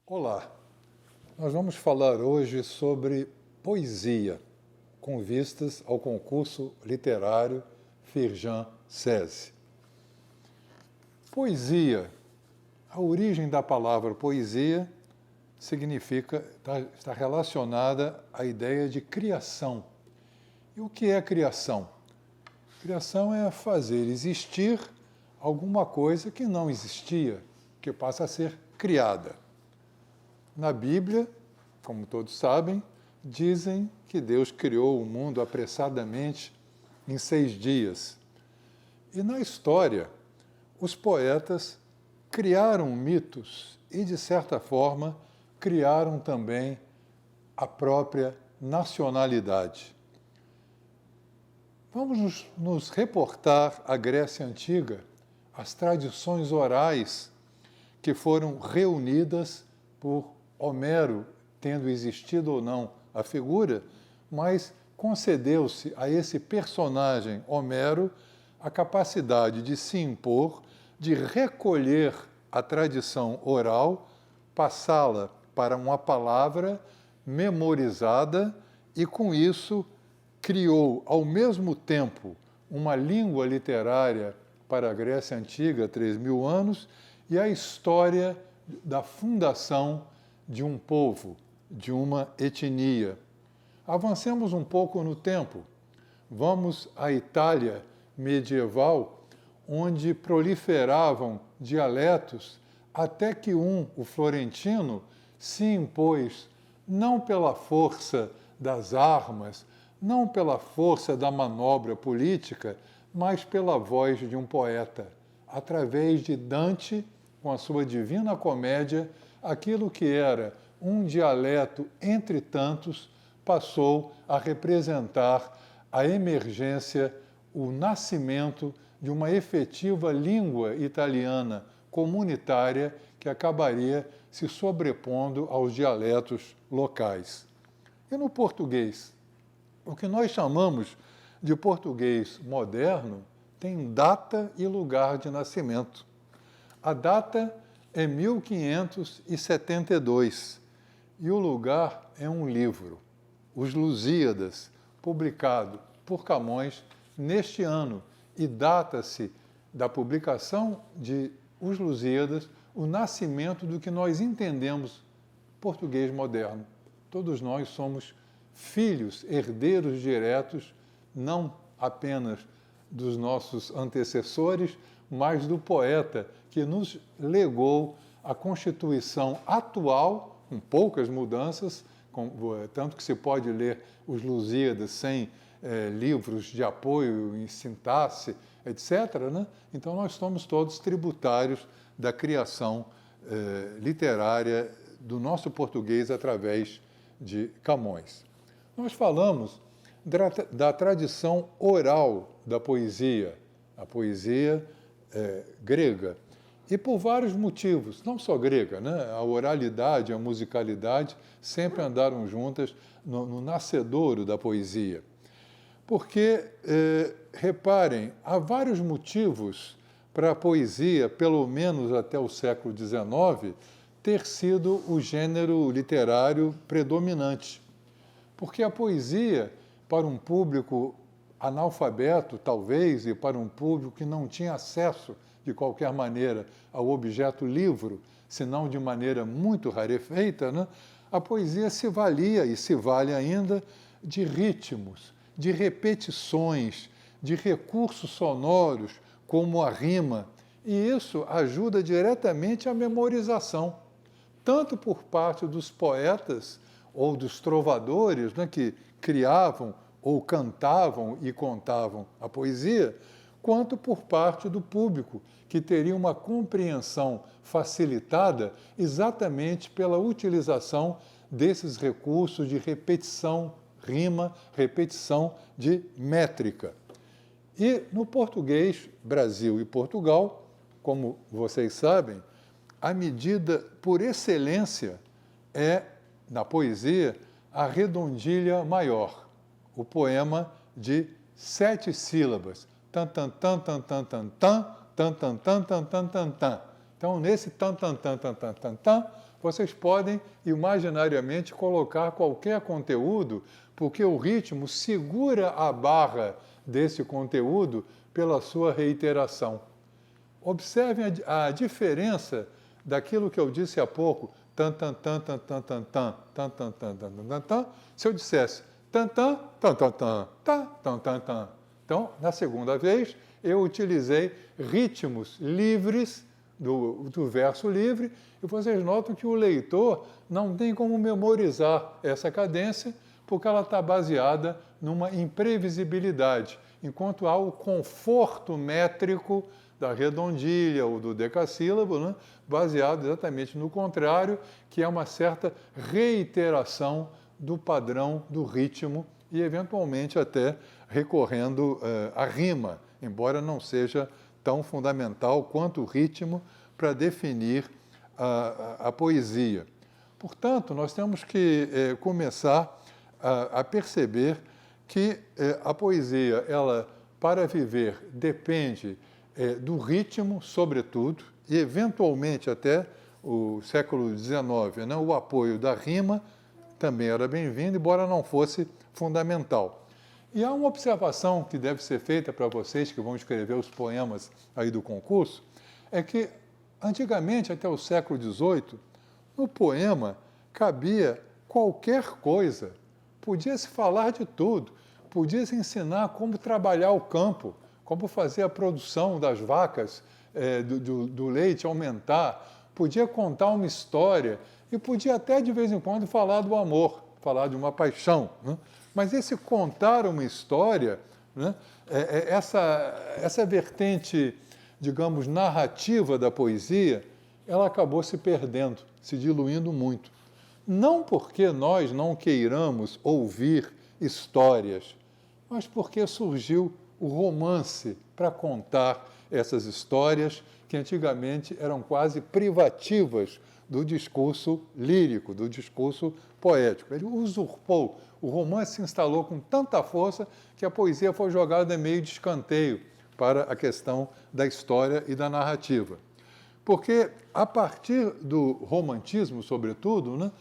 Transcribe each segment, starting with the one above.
Olá, nós vamos falar hoje sobre poesia, com vistas ao concurso literário Firjan SESI. Poesia, a origem da palavra poesia está relacionada à ideia de criação. E o que é criação? Criação é fazer existir alguma coisa que não existia, que passa a ser criada. Na Bíblia, como todos sabem, dizem que Deus criou o mundo apressadamente em 6 dias. E na história, os poetas criaram mitos e, de certa forma, criaram também a própria nacionalidade. Vamos nos reportar à Grécia Antiga, as tradições orais que foram reunidas por Homero, tendo existido ou não a figura, mas concedeu-se a esse personagem, Homero, a capacidade de se impor, de recolher a tradição oral, passá-la para uma palavra memorizada e, com isso, criou, ao mesmo tempo, uma língua literária para a Grécia Antiga, 3.000 anos, e a história da fundação de um povo, de uma etnia. Avancemos um pouco no tempo. Vamos à Itália medieval, onde proliferavam dialetos, até que o florentino, se impôs não pela força das armas, não pela força da manobra política, mas pela voz de um poeta, através de Dante, com a sua Divina Comédia, aquilo que era um dialeto entre tantos passou a representar a emergência, o nascimento de uma efetiva língua italiana comunitária que acabaria se sobrepondo aos dialetos locais. E no português? O que nós chamamos de português moderno tem data e lugar de nascimento. A data é 1572 e o lugar é um livro, Os Lusíadas, publicado por Camões neste ano, e data-se da publicação de Os Lusíadas o nascimento do que nós entendemos português moderno. Todos nós somos filhos, herdeiros diretos, não apenas dos nossos antecessores, mas do poeta que nos legou a Constituição atual, com poucas mudanças, tanto que se pode ler os Lusíadas sem livros de apoio em sintaxe, etc., né? Então, nós somos todos tributários da criação literária do nosso português através de Camões. Nós falamos da tradição oral da poesia, a poesia grega, e por vários motivos, não só grega, né? A oralidade, a musicalidade sempre andaram juntas no nascedouro da poesia. Porque, reparem, há vários motivos para a poesia, pelo menos até o século XIX, ter sido o gênero literário predominante. Porque a poesia, para um público analfabeto, talvez, e para um público que não tinha acesso, de qualquer maneira, ao objeto livro, senão de maneira muito rarefeita, né? A poesia se valia, e se vale ainda, de ritmos, de repetições, de recursos sonoros, como a rima, e isso ajuda diretamente à memorização, tanto por parte dos poetas ou dos trovadores, né, que criavam ou cantavam e contavam a poesia, quanto por parte do público, que teria uma compreensão facilitada exatamente pela utilização desses recursos de repetição, rima, repetição de métrica. E no português, Brasil e Portugal, como vocês sabem, a medida por excelência é, na poesia, a redondilha maior, o poema de 7 sílabas. Tan, tan, tan, tan, tan, tan, tan, tan, tan, tan, tan, tan, tan, tan. Então, nesse tan, tan, tan, tan, tan, tan, tan, vocês podem imaginariamente colocar qualquer conteúdo, porque o ritmo segura a barra desse conteúdo pela sua reiteração. Observem a diferença daquilo que eu disse há pouco, tan, tan, tan, tan, tan, tan, tan, tan, tan, tan, tan, tan, tan. Se eu dissesse tan, tan, tan, tan, tan, tan, tan, tan, tan. Então, na segunda vez, eu utilizei ritmos livres do verso livre, e vocês notam que o leitor não tem como memorizar essa cadência, porque ela está baseada numa imprevisibilidade, enquanto há o conforto métrico da redondilha ou do decassílabo, né, baseado exatamente no contrário, que é uma certa reiteração do padrão do ritmo e, eventualmente, até recorrendo à rima, embora não seja tão fundamental quanto o ritmo para definir a poesia. Portanto, nós temos que começar a perceber que a poesia, ela, para viver, depende do ritmo, sobretudo, e eventualmente até o século XIX, né, o apoio da rima também era bem-vindo, embora não fosse fundamental. E há uma observação que deve ser feita para vocês que vão escrever os poemas aí do concurso, é que antigamente, até o século XVIII, no poema cabia qualquer coisa, podia-se falar de tudo, podia-se ensinar como trabalhar o campo, como fazer a produção das vacas, do leite aumentar, podia contar uma história e podia até de vez em quando falar do amor, falar de uma paixão, né? Mas esse contar uma história, né, essa vertente, digamos, narrativa da poesia, ela acabou se perdendo, se diluindo muito. Não porque nós não queiramos ouvir histórias, mas porque surgiu o romance para contar essas histórias que antigamente eram quase privativas do discurso lírico, do discurso poético. Ele usurpou. O romance se instalou com tanta força que a poesia foi jogada meio de escanteio para a questão da história e da narrativa. Porque, a partir do romantismo, sobretudo, né,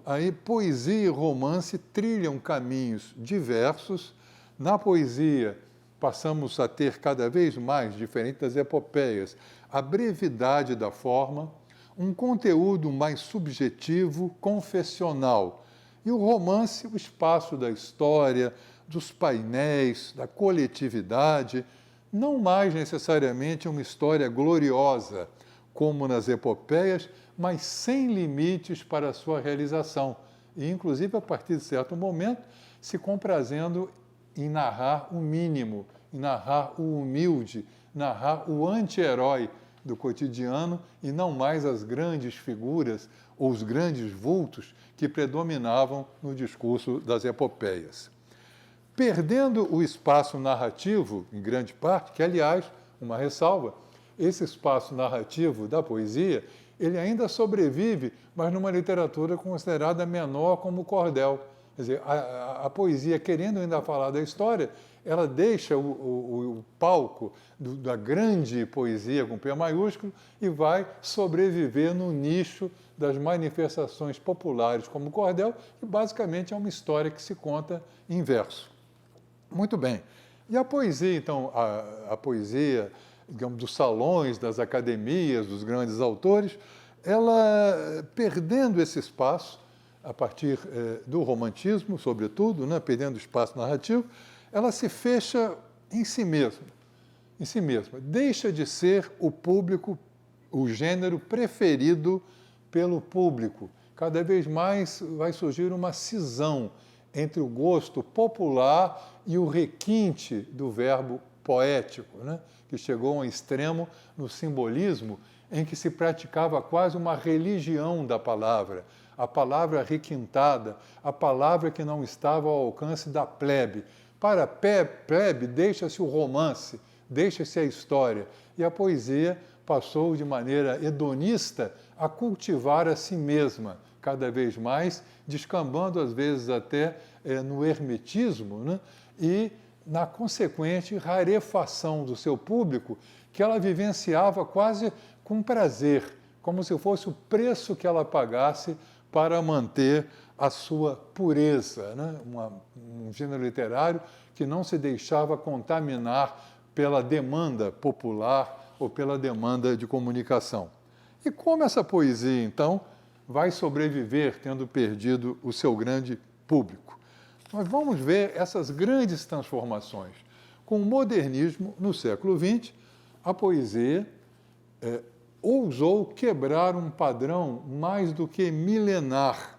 aí poesia e romance trilham caminhos diversos. Na poesia, passamos a ter cada vez mais, diferente das epopeias, a brevidade da forma, um conteúdo mais subjetivo, confessional. E o romance, o espaço da história, dos painéis, da coletividade, não mais necessariamente uma história gloriosa, como nas epopeias, mas sem limites para a sua realização. E, inclusive, a partir de certo momento, se comprazendo em narrar o mínimo, em narrar o humilde, narrar o anti-herói do cotidiano e não mais as grandes figuras ou os grandes vultos que predominavam no discurso das epopeias. Perdendo o espaço narrativo, em grande parte, que, aliás, uma ressalva, esse espaço narrativo da poesia, ele ainda sobrevive, mas numa literatura considerada menor como o cordel. Quer dizer, a poesia, querendo ainda falar da história, ela deixa o palco da grande poesia com P maiúsculo e vai sobreviver no nicho das manifestações populares como o cordel, que basicamente é uma história que se conta em verso. Muito bem. E a poesia, então, a poesia, digamos, dos salões, das academias, dos grandes autores, ela, perdendo esse espaço, a partir do romantismo, sobretudo, né, perdendo espaço narrativo, ela se fecha em si mesma, deixa de ser o público, o gênero preferido pelo público. Cada vez mais vai surgir uma cisão entre o gosto popular e o requinte do verbo poético, né, que chegou a um extremo no simbolismo em que se praticava quase uma religião da palavra, a palavra requintada, a palavra que não estava ao alcance da plebe. Para a plebe, deixa-se o romance, deixa-se a história. E a poesia passou de maneira hedonista a cultivar a si mesma, cada vez mais, descambando às vezes até no hermetismo, né? E na consequente rarefação do seu público, que ela vivenciava quase com prazer, como se fosse o preço que ela pagasse para manter a sua pureza, né? Um gênero literário que não se deixava contaminar pela demanda popular ou pela demanda de comunicação. E como essa poesia, então, vai sobreviver tendo perdido o seu grande público? Nós vamos ver essas grandes transformações. Com o modernismo, no século XX, a poesia ousou quebrar um padrão mais do que milenar.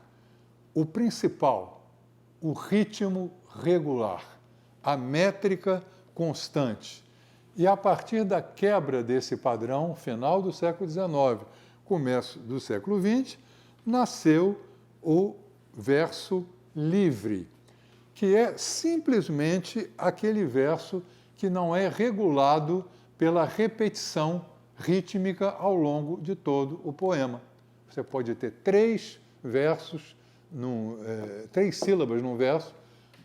O principal, o ritmo regular, a métrica constante. E a partir da quebra desse padrão, final do século XIX, começo do século XX, nasceu o verso livre, que é simplesmente aquele verso que não é regulado pela repetição rítmica ao longo de todo o poema. Você pode ter 3 versos, 3 sílabas num verso,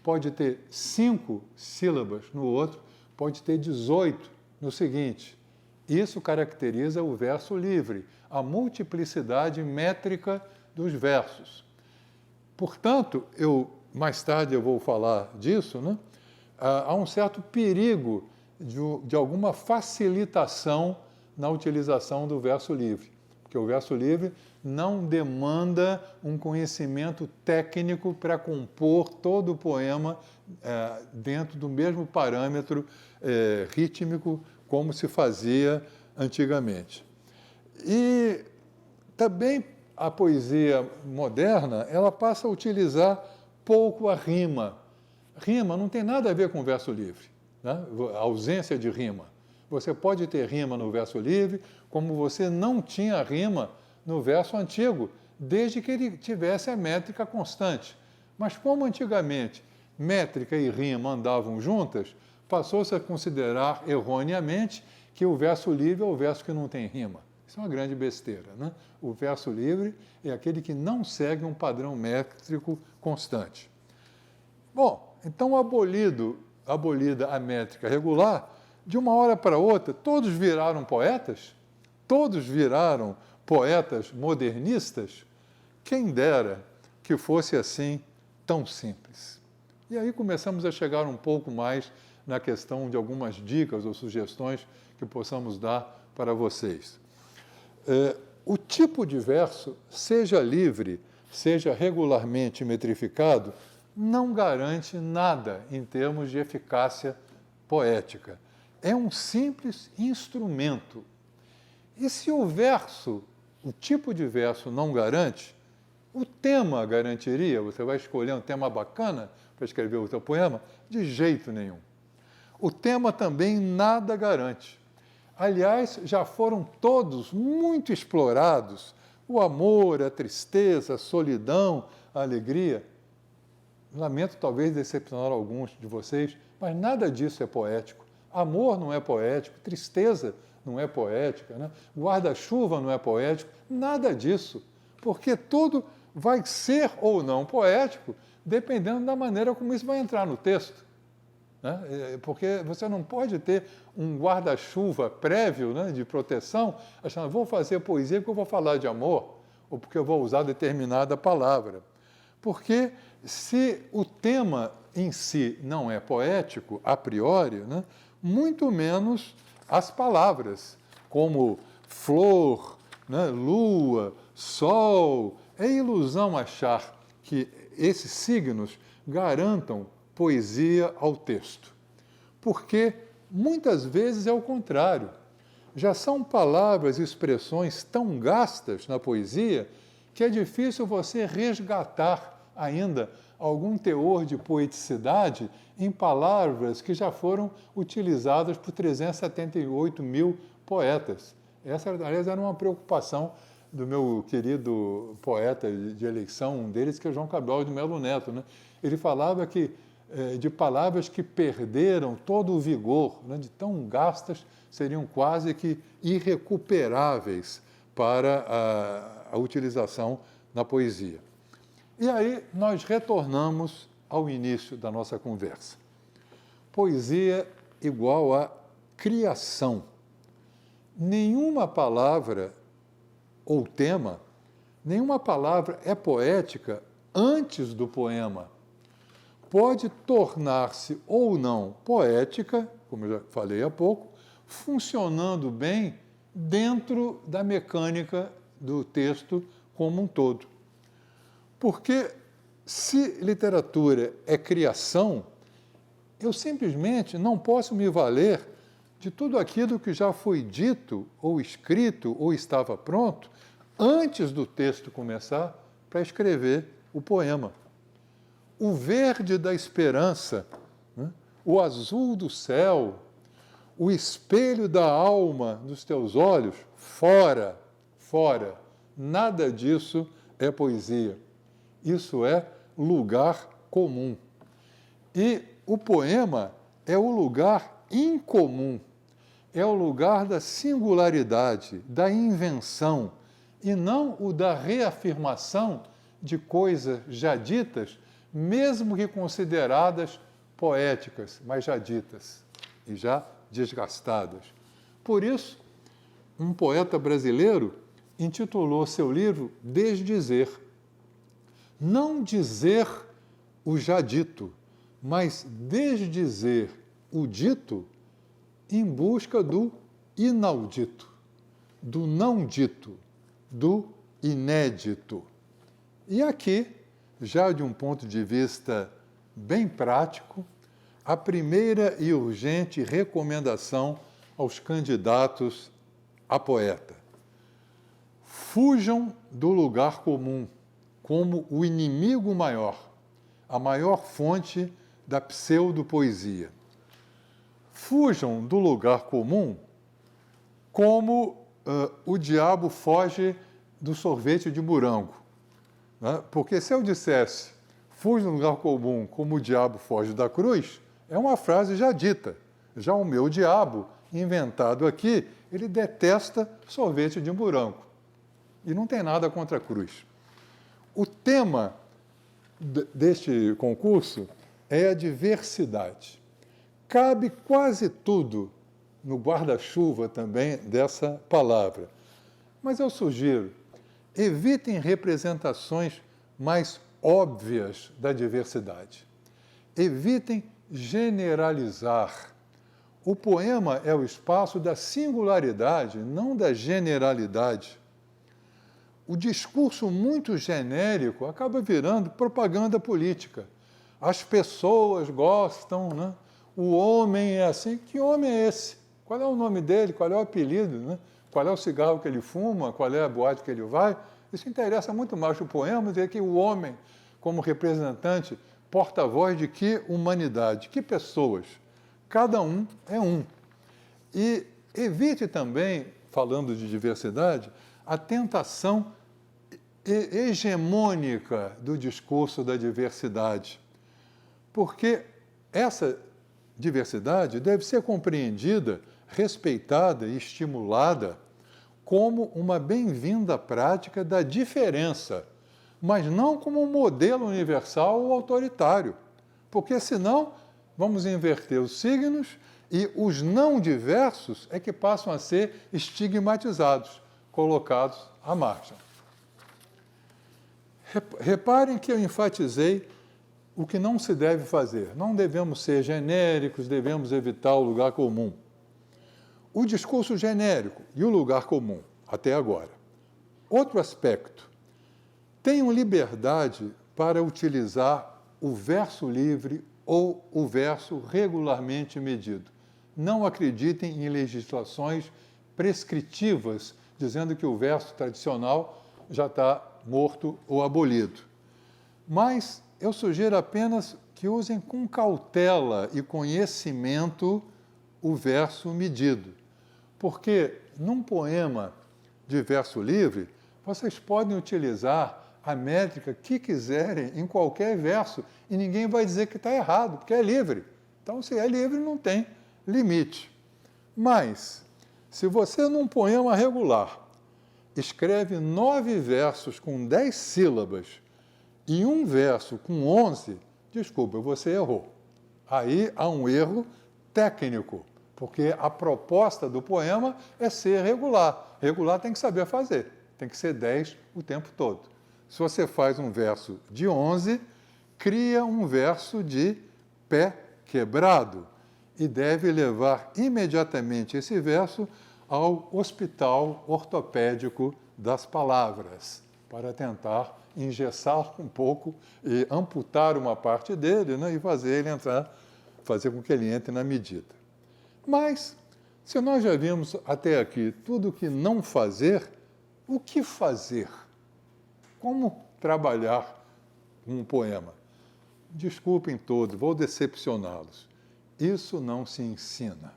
pode ter 5 sílabas no outro, pode ter 18 no seguinte. Isso caracteriza o verso livre, a multiplicidade métrica dos versos. Portanto, mais tarde eu vou falar disso, né? Há um certo perigo de alguma facilitação na utilização do verso livre, porque o verso livre não demanda um conhecimento técnico para compor todo o poema dentro do mesmo parâmetro rítmico como se fazia antigamente. E também a poesia moderna, ela passa a utilizar pouco a rima. Rima não tem nada a ver com verso livre, né? A ausência de rima. Você pode ter rima no verso livre, como você não tinha rima no verso antigo, desde que ele tivesse a métrica constante. Mas como antigamente métrica e rima andavam juntas, passou-se a considerar erroneamente que o verso livre é o verso que não tem rima. Isso é uma grande besteira, né? O verso livre é aquele que não segue um padrão métrico constante. Bom, então abolida a métrica regular, de uma hora para outra, todos viraram poetas? Todos viraram poetas modernistas? Quem dera que fosse assim tão simples. E aí começamos a chegar um pouco mais na questão de algumas dicas ou sugestões que possamos dar para vocês. O tipo de verso, seja livre, seja regularmente metrificado, não garante nada em termos de eficácia poética. É um simples instrumento. E se o tipo de verso não garante, o tema garantiria? Você vai escolher um tema bacana para escrever o seu poema? De jeito nenhum. O tema também nada garante. Aliás, já foram todos muito explorados. O amor, a tristeza, a solidão, a alegria. Lamento talvez decepcionar alguns de vocês, mas nada disso é poético. Amor não é poético, tristeza não é poética, né? Guarda-chuva não é poético, nada disso. Porque tudo vai ser ou não poético, dependendo da maneira como isso vai entrar no texto. Né? Porque você não pode ter um guarda-chuva prévio, né, de proteção, achando, vou fazer poesia porque eu vou falar de amor, ou porque eu vou usar determinada palavra. Porque se o tema em si não é poético, a priori, né, muito menos as palavras, como flor, né, lua, sol. É ilusão achar que esses signos garantam poesia ao texto, porque muitas vezes é o contrário. Já são palavras e expressões tão gastas na poesia que é difícil você resgatar ainda algum teor de poeticidade em palavras que já foram utilizadas por 378 mil poetas. Essa, aliás, era uma preocupação do meu querido poeta de eleição, um deles, que é João Cabral de Melo Neto, né? Ele falava de palavras que perderam todo o vigor, né, de tão gastas, seriam quase que irrecuperáveis para a utilização na poesia. E aí nós retornamos ao início da nossa conversa. Poesia igual a criação. Nenhuma palavra ou tema, nenhuma palavra é poética antes do poema. Pode tornar-se ou não poética, como eu já falei há pouco, funcionando bem dentro da mecânica do texto como um todo. Porque se literatura é criação, eu simplesmente não posso me valer de tudo aquilo que já foi dito, ou escrito, ou estava pronto, antes do texto começar, para escrever o poema. O verde da esperança, né? O azul do céu, o espelho da alma dos teus olhos, fora, fora. Nada disso é poesia. Isso é lugar comum. E o poema é o lugar incomum, é o lugar da singularidade, da invenção, e não o da reafirmação de coisas já ditas, mesmo que consideradas poéticas, mas já ditas e já desgastadas. Por isso, um poeta brasileiro intitulou seu livro Desdizer. Não dizer o já dito, mas desdizer o dito em busca do inaudito, do não dito, do inédito. E aqui, já de um ponto de vista bem prático, a primeira e urgente recomendação aos candidatos a poeta. Fujam do lugar comum como o inimigo maior, a maior fonte da pseudopoesia. Fujam do lugar comum como o diabo foge do sorvete de morango. Né? Porque se eu dissesse fuja do lugar comum como o diabo foge da cruz, é uma frase já dita. Já o meu diabo, inventado aqui, ele detesta sorvete de morango. E não tem nada contra a cruz. O tema deste concurso é a diversidade. Cabe quase tudo no guarda-chuva também dessa palavra. Mas eu sugiro, evitem representações mais óbvias da diversidade. Evitem generalizar. O poema é o espaço da singularidade, não da generalidade. O discurso muito genérico acaba virando propaganda política. As pessoas gostam, né? O homem é assim. Que homem é esse? Qual é o nome dele? Qual é o apelido? Né? Qual é o cigarro que ele fuma? Qual é a boate que ele vai? Isso interessa muito mais o poema, dizer que o homem, como representante, porta-voz de que humanidade, que pessoas. Cada um é um. E evite também, falando de diversidade, a tentação hegemônica do discurso da diversidade. Porque essa diversidade deve ser compreendida, respeitada e estimulada como uma bem-vinda prática da diferença, mas não como um modelo universal ou autoritário, porque senão vamos inverter os signos e os não diversos é que passam a ser estigmatizados, colocados à margem. Reparem que eu enfatizei o que não se deve fazer. Não devemos ser genéricos, devemos evitar o lugar comum. O discurso genérico e o lugar comum, até agora. Outro aspecto. Tenham liberdade para utilizar o verso livre ou o verso regularmente medido. Não acreditem em legislações prescritivas, dizendo que o verso tradicional já está morto ou abolido. Mas eu sugiro apenas que usem com cautela e conhecimento o verso medido. Porque num poema de verso livre, vocês podem utilizar a métrica que quiserem em qualquer verso e ninguém vai dizer que está errado, porque é livre. Então, se é livre, não tem limite. Mas, se você num poema regular escreve 9 versos com 10 sílabas e um verso com 11, desculpa, você errou. Aí há um erro técnico, porque a proposta do poema é ser regular. Regular tem que saber fazer, tem que ser 10 o tempo todo. Se você faz um verso de 11, cria um verso de pé quebrado e deve levar imediatamente esse verso ao hospital ortopédico das palavras, para tentar engessar um pouco e amputar uma parte dele, né, e fazer com que ele entre na medida. Mas, se nós já vimos até aqui tudo o que não fazer, o que fazer? Como trabalhar um poema? Desculpem todos, vou decepcioná-los. Isso não se ensina.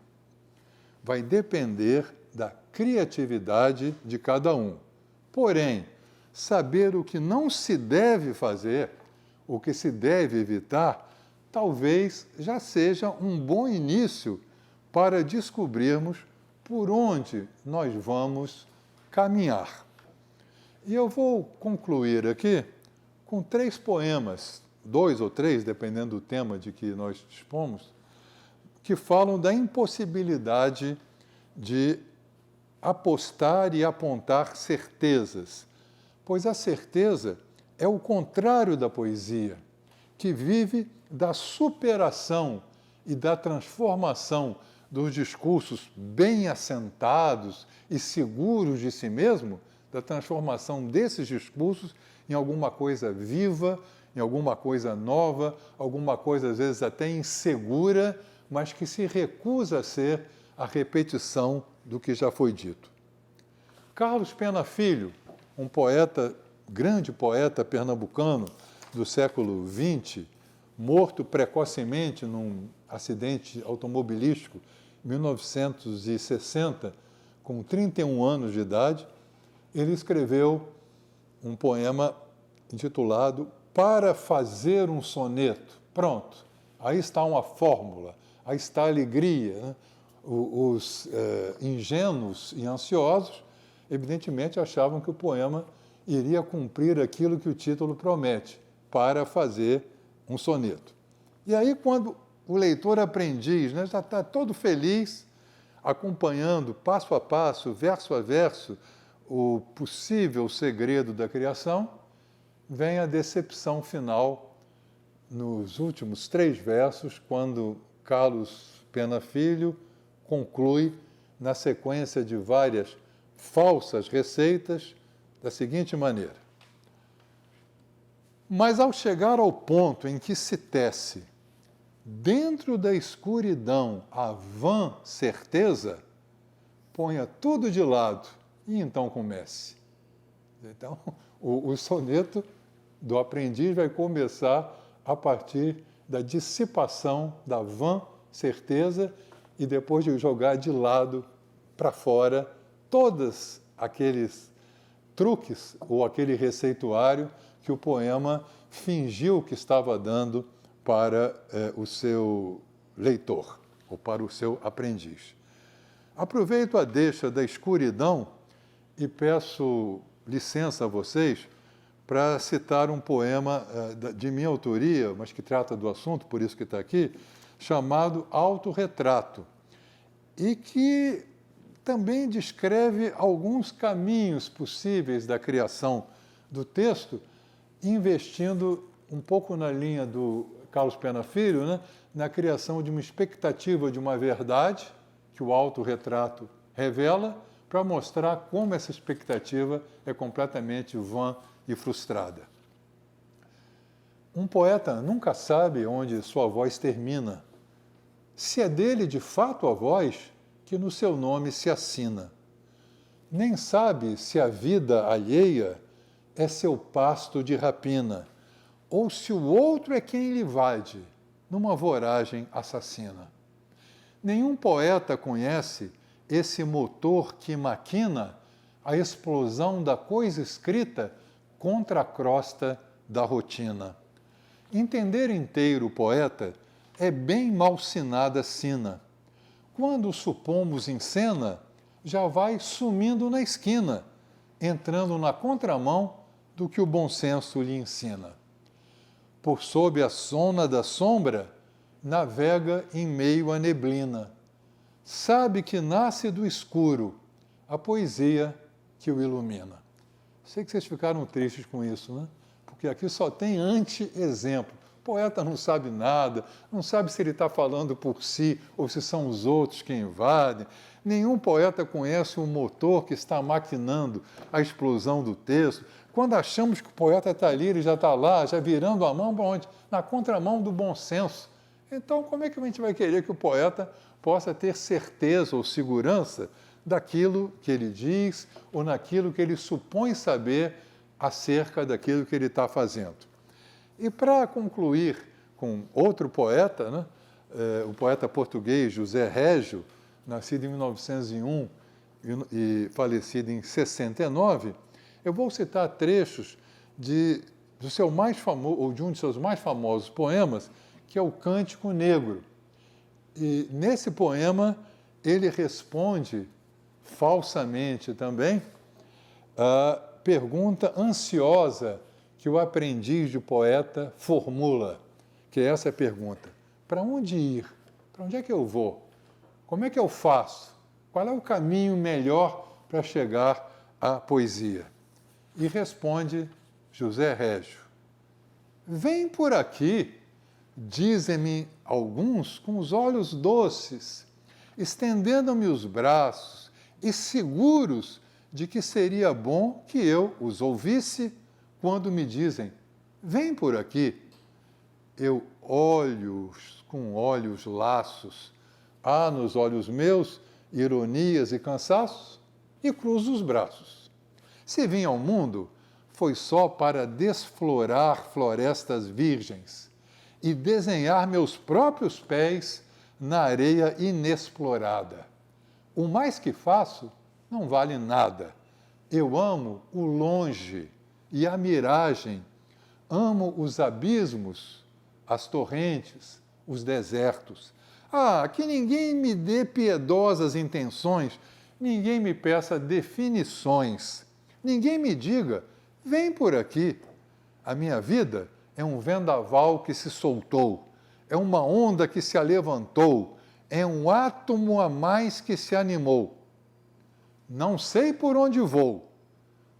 Vai depender da criatividade de cada um. Porém, saber o que não se deve fazer, o que se deve evitar, talvez já seja um bom início para descobrirmos por onde nós vamos caminhar. E eu vou concluir aqui com 3 poemas, 2 ou 3, dependendo do tema de que nós dispomos, que falam da impossibilidade de apostar e apontar certezas, pois a certeza é o contrário da poesia, que vive da superação e da transformação dos discursos bem assentados e seguros de si mesmo, da transformação desses discursos em alguma coisa viva, em alguma coisa nova, alguma coisa às vezes até insegura, mas que se recusa a ser a repetição do que já foi dito. Carlos Pena Filho, um poeta, grande poeta pernambucano do século XX, morto precocemente num acidente automobilístico em 1960, com 31 anos de idade, ele escreveu um poema intitulado Para Fazer um Soneto. Pronto, aí está uma fórmula, aí está a alegria, né? Os ingênuos e ansiosos, evidentemente, achavam que o poema iria cumprir aquilo que o título promete, para fazer um soneto. E aí, quando o leitor aprendiz, né, já está todo feliz, acompanhando passo a passo, verso a verso, o possível segredo da criação, vem a decepção final nos últimos 3 versos, quando Carlos Pena Filho conclui, na sequência de várias falsas receitas, da seguinte maneira: mas ao chegar ao ponto em que se tece, dentro da escuridão, a vã certeza, ponha tudo de lado e então comece. Então, o soneto do aprendiz vai começar a partir da dissipação da vã certeza e depois de jogar de lado para fora todos aqueles truques ou aquele receituário que o poema fingiu que estava dando para o seu leitor ou para o seu aprendiz. Aproveito a deixa da escuridão e peço licença a vocês para citar um poema de minha autoria, mas que trata do assunto, por isso que está aqui, chamado Autorretrato, e que também descreve alguns caminhos possíveis da criação do texto, investindo um pouco na linha do Carlos Pena Filho, né, na criação de uma expectativa de uma verdade que o autorretrato revela, para mostrar como essa expectativa é completamente vã e frustrada. Um poeta nunca sabe onde sua voz termina, se é dele de fato a voz que no seu nome se assina. Nem sabe se a vida alheia é seu pasto de rapina, ou se o outro é quem lhe invade numa voragem assassina. Nenhum poeta conhece esse motor que maquina a explosão da coisa escrita contra a crosta da rotina. Entender inteiro o poeta é bem malsinada sina. Quando o supomos em cena, já vai sumindo na esquina, entrando na contramão do que o bom senso lhe ensina. Por sob a sona da sombra, navega em meio à neblina. Sabe que nasce do escuro a poesia que o ilumina. Sei que vocês ficaram tristes com isso, né? Porque aqui só tem anti-exemplo. O poeta não sabe nada, não sabe se ele está falando por si ou se são os outros que invadem. Nenhum poeta conhece o motor que está maquinando a explosão do texto. Quando achamos que o poeta está ali, ele já está lá, já virando a mão para onde? Na contramão do bom senso. Então, como é que a gente vai querer que o poeta possa ter certeza ou segurança daquilo que ele diz ou naquilo que ele supõe saber acerca daquilo que ele está fazendo? E para concluir com outro poeta, né, o poeta português José Régio, nascido em 1901 e falecido em 69, eu vou citar trechos do seu mais famoso, ou de um de seus mais famosos poemas, que é o Cântico Negro. E nesse poema ele responde falsamente também a pergunta ansiosa que o aprendiz de poeta formula, que é essa pergunta: para onde ir? Para onde é que eu vou? Como é que eu faço? Qual é o caminho melhor para chegar à poesia? E responde José Régio: vem por aqui, dizem-me alguns com os olhos doces, estendendo-me os braços e seguros de que seria bom que eu os ouvisse quando me dizem: vem por aqui. Eu olho-os com olhos laços, há nos olhos meus ironias e cansaços, e cruzo os braços. Se vim ao mundo, foi só para desflorar florestas virgens e desenhar meus próprios pés na areia inexplorada. O mais que faço não vale nada. Eu amo o longe e a miragem, amo os abismos, as torrentes, os desertos. Que ninguém me dê piedosas intenções, ninguém me peça definições, ninguém me diga: vem por aqui. A minha vida é um vendaval que se soltou, é uma onda que se alevantou, é um átomo a mais que se animou. Não sei por onde vou,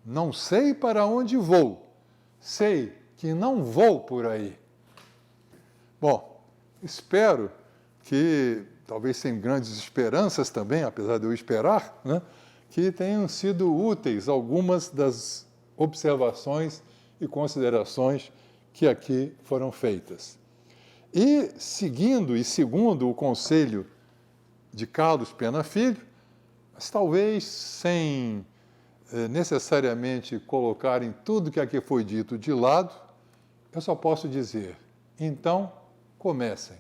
não sei para onde vou, sei que não vou por aí. Bom, espero que, talvez sem grandes esperanças também, apesar de eu esperar, né, que tenham sido úteis algumas das observações e considerações que aqui foram feitas. E, seguindo e segundo o conselho de Carlos Pena Filho, mas talvez sem necessariamente colocarem tudo que aqui foi dito de lado, eu só posso dizer: então, comecem.